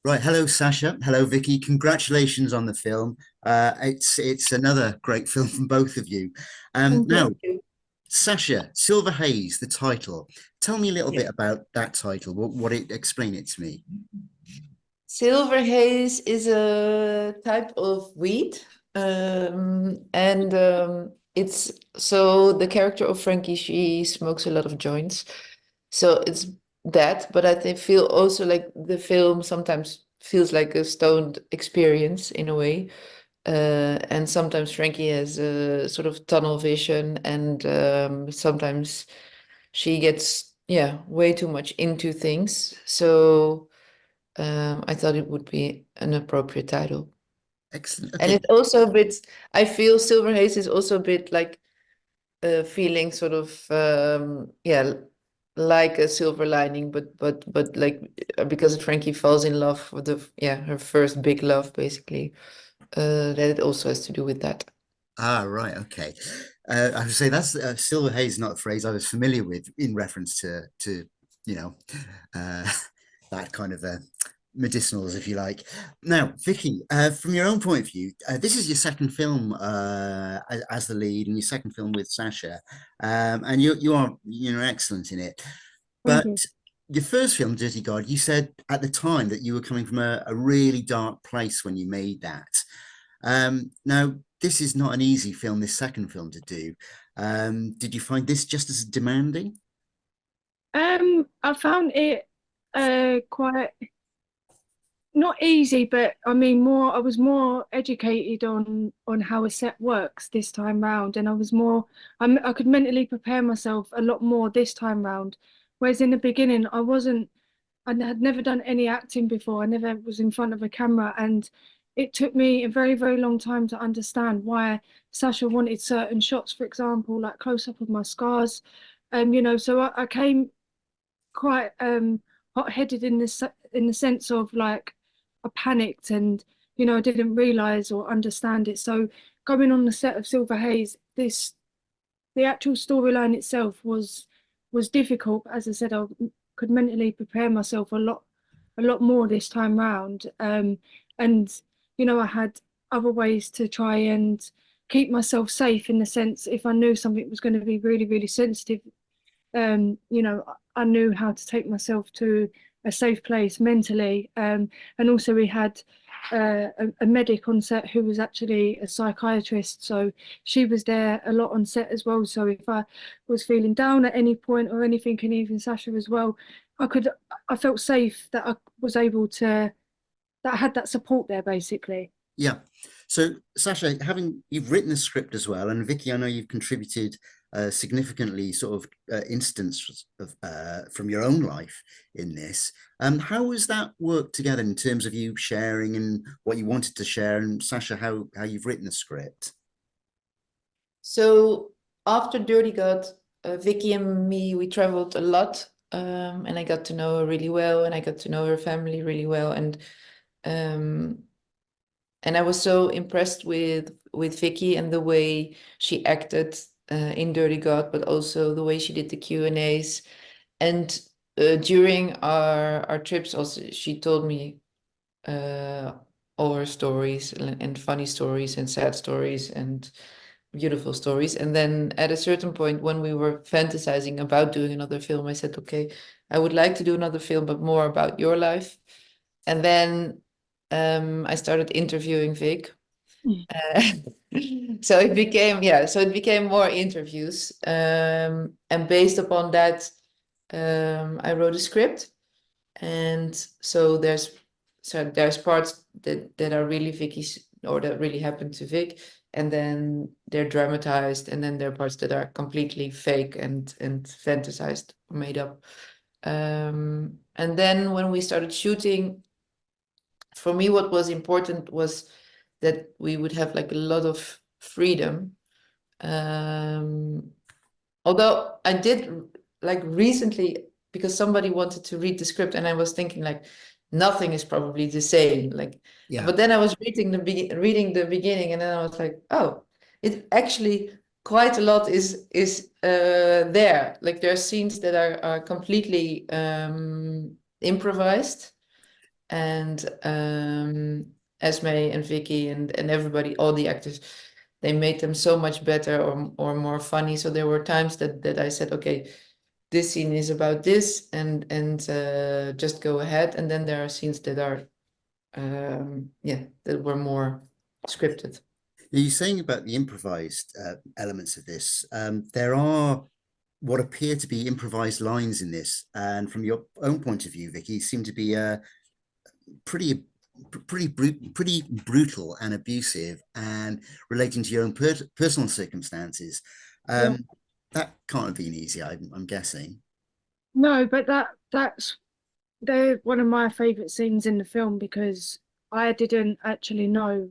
Right. Hello, Sacha. Hello, Vicky. Congratulations on the film. It's another great film from both of you. Thank Now, you. Sacha, Silver Haze, the title. Tell me a little Yeah. bit about that title. What it explain it to me. Silver haze is a type of weed, and it's so the character of Frankie, she smokes a lot of joints, so it's that. But feel also like the film sometimes feels like a stoned experience in a way, and sometimes Frankie has a sort of tunnel vision, and sometimes she gets way too much into things. So. I thought it would be an appropriate title. Excellent. And Okay. it's also a bit, I feel Silver Haze is also a bit like feeling sort of, like a silver lining, but like because Frankie falls in love with her first big love, basically, that it also has to do with that. Ah, right. Okay. I would say that's Silver Haze, not a phrase I was familiar with in reference to you know uh, that kind of medicinals, if you like. Now, Vicky, from your own point of view, this is your second film as the lead, and your second film with Sacha, and you are excellent in it. Thank But you. your first film, Dirty God, you said at the time that you were coming from a really dark place when you made that. Now, this is not an easy film, this second film to do. Did you find this just as demanding? I found it quite not easy, but I mean more I was more educated on how a set works this time round, and I could mentally prepare myself a lot more this time round. Whereas in the beginning I had never done any acting before. I never was in front of a camera, and it took me a very, very long time to understand why Sacha wanted certain shots, for example, like close up of my scars. So I came quite hot-headed in the sense of like I panicked and I didn't realize or understand it. So going on the set of Silver Haze, this the actual storyline itself was difficult. As I said, I could mentally prepare myself a lot more this time round. And I had other ways to try and keep myself safe in the sense if I knew something was going to be really, really sensitive, I knew how to take myself to a safe place mentally. And also we had a medic on set who was actually a psychiatrist. So she was there a lot on set as well. So if I was feeling down at any point or anything, and even Sacha as well, I felt safe that I was able to, that I had that support there basically. Yeah. So, Sacha, having you've written the script as well, and Vicky, I know you've contributed significantly, sort of instance of from your own life in this. How has that worked together in terms of you sharing and what you wanted to share, and Sacha, how you've written the script? So after Dirty God, Vicky and me, we traveled a lot, and I got to know her really well, and I got to know her family really well, um, and I was so impressed with Vicky and the way she acted in Dirty God, but also the way she did the Q&As. And during our trips, also she told me uh, all her stories and funny stories and sad stories and beautiful stories. And then at a certain point, when we were fantasizing about doing another film, I said, "Okay, I would like to do another film, but more about your life." And then I started interviewing Vic. Uh, so it became more interviews. And based upon that, I wrote a script. And there's parts that are really Vicky's or that really happened to Vic, and then they're dramatized, and then there are parts that are completely fake and fantasized, made up. And then when we started shooting, for me, what was important was that we would have like a lot of freedom. Um, Although I did like recently because somebody wanted to read the script and I was thinking like nothing is probably the same. Like, Yeah. but then I was reading the beginning and then I was like, oh, it actually quite a lot is there. Like there are scenes that are completely improvised. and Esme and Vicky and everybody, all the actors, they made them so much better or more funny. So there were times that I said, okay, this scene is about this, and just go ahead. And then there are scenes that are that were more scripted. You're saying about the improvised elements of this. There are what appear to be improvised lines in this, and from your own point of view, Vicky, seem to be pretty pretty brutal and abusive, and relating to your own personal circumstances. Yeah. That can't have been easy, I'm guessing. No, but they're one of my favorite scenes in the film because I didn't actually know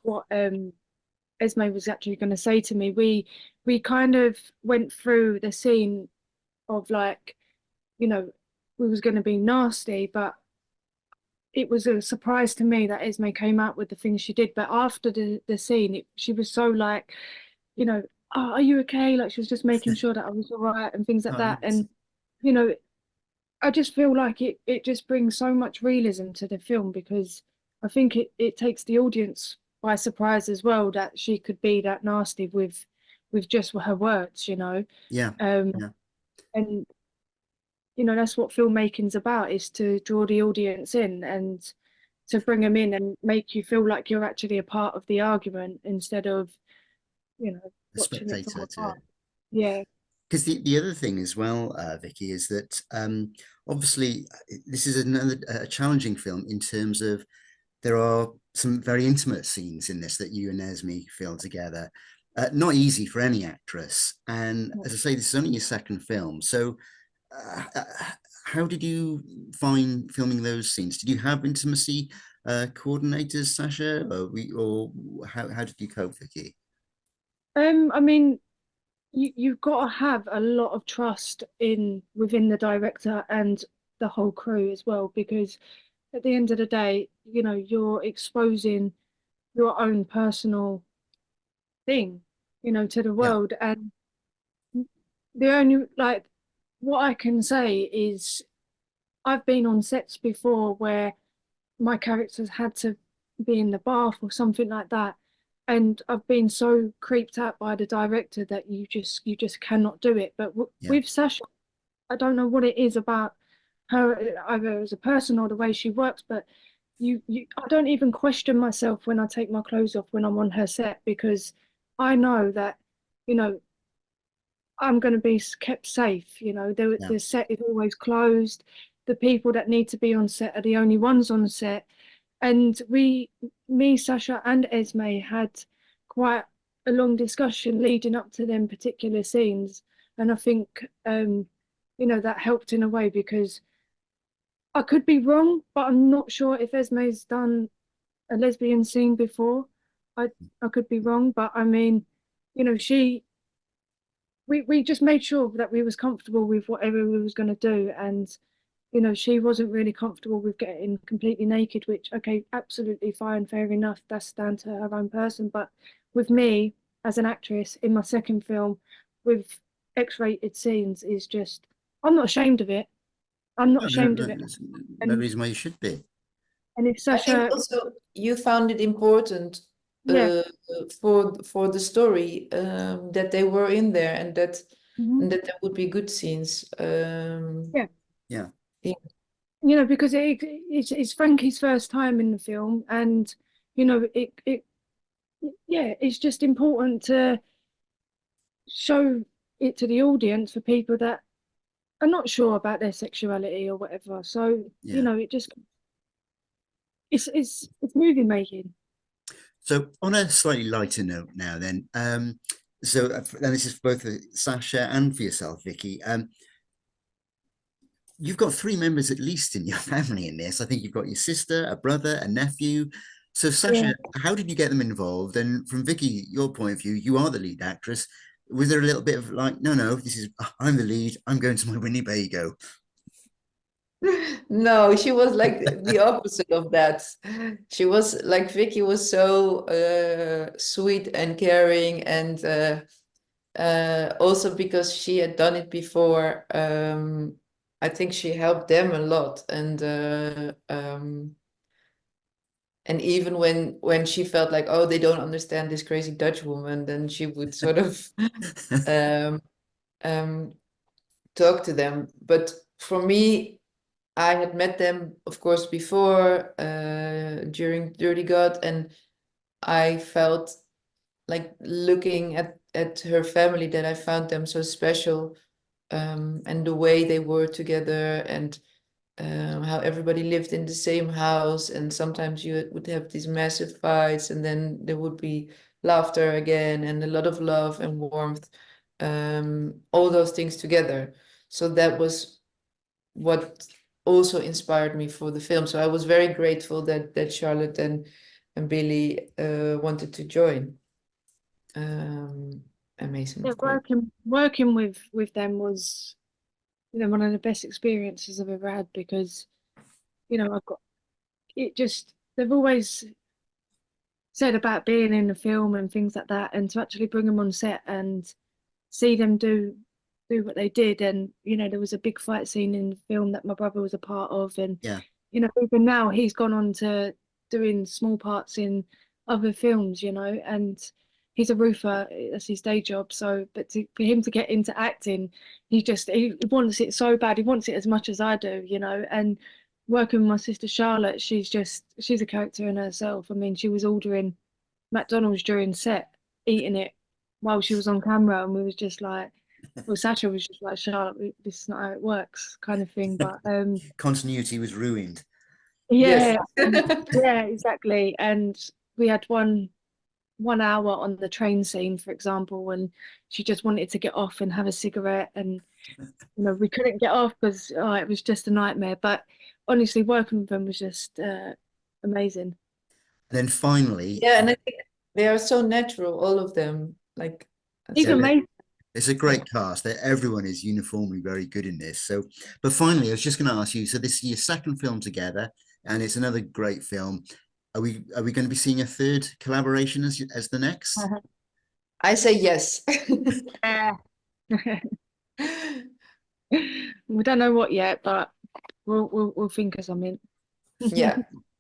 what Esme was actually going to say to me. We kind of went through the scene of like, you know, we was going to be nasty, but it was a surprise to me that Esme came out with the things she did. But after the scene, she was so like, you know, oh, are you okay? Like she was just making sure that I was all right and things like Oh, that. nice. And you know, I just feel like it just brings so much realism to the film because I think it takes the audience by surprise as well that she could be that nasty with just her words, you know. Yeah, Um, yeah. and you know that's what filmmaking's about is to draw the audience in and to bring them in and make you feel like you're actually a part of the argument instead of, you know, A watching it from spectator to afar. it. Yeah, Because the other thing as well, Vicky, is that obviously this is another challenging film in terms of there are some very intimate scenes in this that you and Esme feel together. Not easy for any actress. And as I say, this is only your second film. So uh, how did you find filming those scenes? Did you have intimacy coordinators, Sacha, or how did you cope, Vicky? I mean, you've got to have a lot of trust in within the director and the whole crew as well, because at the end of the day, you know, you're exposing your own personal thing, you know, to the Yeah, world. And the only like what I can say is I've been on sets before where my characters had to be in the bath or something like that. And I've been so creeped out by the director that you just cannot do it. But yeah, with Sasha, I don't know what it is about her, either as a person or the way she works, but I don't even question myself when I take my clothes off when I'm on her set because I know that, you know, I'm going to be kept safe. You know, yeah. the set is always closed. The people that need to be on set are the only ones on set. And me, Sasha, and Esme had quite a long discussion leading up to them particular scenes. And I think, you know, that helped in a way because I could be wrong, but I'm not sure if Esme's done a lesbian scene before. I I could be wrong, but I mean, you know, we just made sure that we was comfortable with whatever we was going to do, and you know, she wasn't really comfortable with getting completely naked, which, okay, absolutely fine, fair enough. That's down to her own person. But with me as an actress in my second film with X-rated scenes is just, I'm not ashamed of it. I'm not No, no, ashamed no, of it. there's no And reason why you should be. if I think Sasha, also you found it important yeah, for the story, that they were in there, mhm, and that there would be good scenes. yeah, Yeah. Yeah. you know, because it's Franky's first time in the film, and you know, yeah, it's just important to show it to the audience for people that are not sure about their sexuality or whatever. So, you Yeah. know, it just it's movie making. So on a slightly lighter note now, then, and this is for both Sasha and for yourself, Vicky. You've got three members at least in your family in this. I think you've got your sister, a brother, a nephew. So Yeah. Sasha, how did you get them involved? And from Vicky, your point of view, you are the lead actress. Was there a little bit of like, no, I'm the lead. I'm going to my Winnebago. No, she was like the opposite of that. She was like Vicky was so sweet and caring, and also because she had done it before. I think she helped them a lot. And even when she felt like, oh, they don't understand this crazy Dutch woman, then she would sort of um, um, talk to them. But for me, I had met them, of course, before during Dirty God, and I felt like looking at her family that I found them so special, and the way they were together, and how everybody lived in the same house, and sometimes you would have these massive fights, and then there would be laughter again, and a lot of love and warmth, all those things together. So that was what also inspired me for the film. So I was very grateful that Charlotte and Billy wanted to join. Amazing, Yeah, of course. working with them was, one of the best experiences I've ever had, because, I've got it just they've always said about being in the film and things like that, and to actually bring them on set and see them do what they did. And there was a big fight scene in the film that my brother was a part of, and Yeah. even now he's gone on to doing small parts in other films, and he's a roofer, that's his day job. So but for him to get into acting, he wants it so bad, he wants it as much as I do, and working with my sister Charlotte, she's a character in herself. I mean, she was ordering McDonald's during set, eating it while she was on camera, and we was just like, well, Sacha was just like, Charlotte, this is not how it works, kind of thing. But Continuity was ruined. Yes. yeah, yeah, exactly. And we had one hour on the train scene, for example, when she just wanted to get off and have a cigarette, and we couldn't get off because it was just a nightmare. But honestly, working with them was just amazing. And then finally, Yeah, and I think they are so natural, all of them. Like, Even so Mason. it's a great cast. Everyone is uniformly very good in this. So, but finally, I was just going to ask you. So, this is your second film together, and it's another great film. Are we going to be seeing a third collaboration as the next? I say yes. Yeah. We don't know what yet, but we'll think of something. Yeah.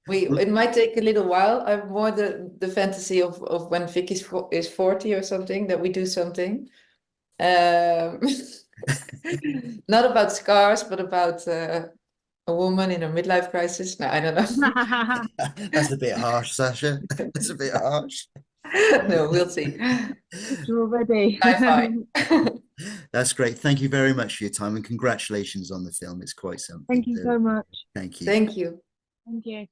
It might take a little while. I have more the fantasy of when Vicky is 40 or something, that we do something. Um, not about scars, but about a woman in a midlife crisis. No, I don't know. That's a bit harsh, Sacha. That's a bit harsh. No, we'll see. You're ready. Sci-fi. That's great. Thank you very much for your time and congratulations on the film. It's quite something. Thank you So so much. thank you. Thank you. Thank you.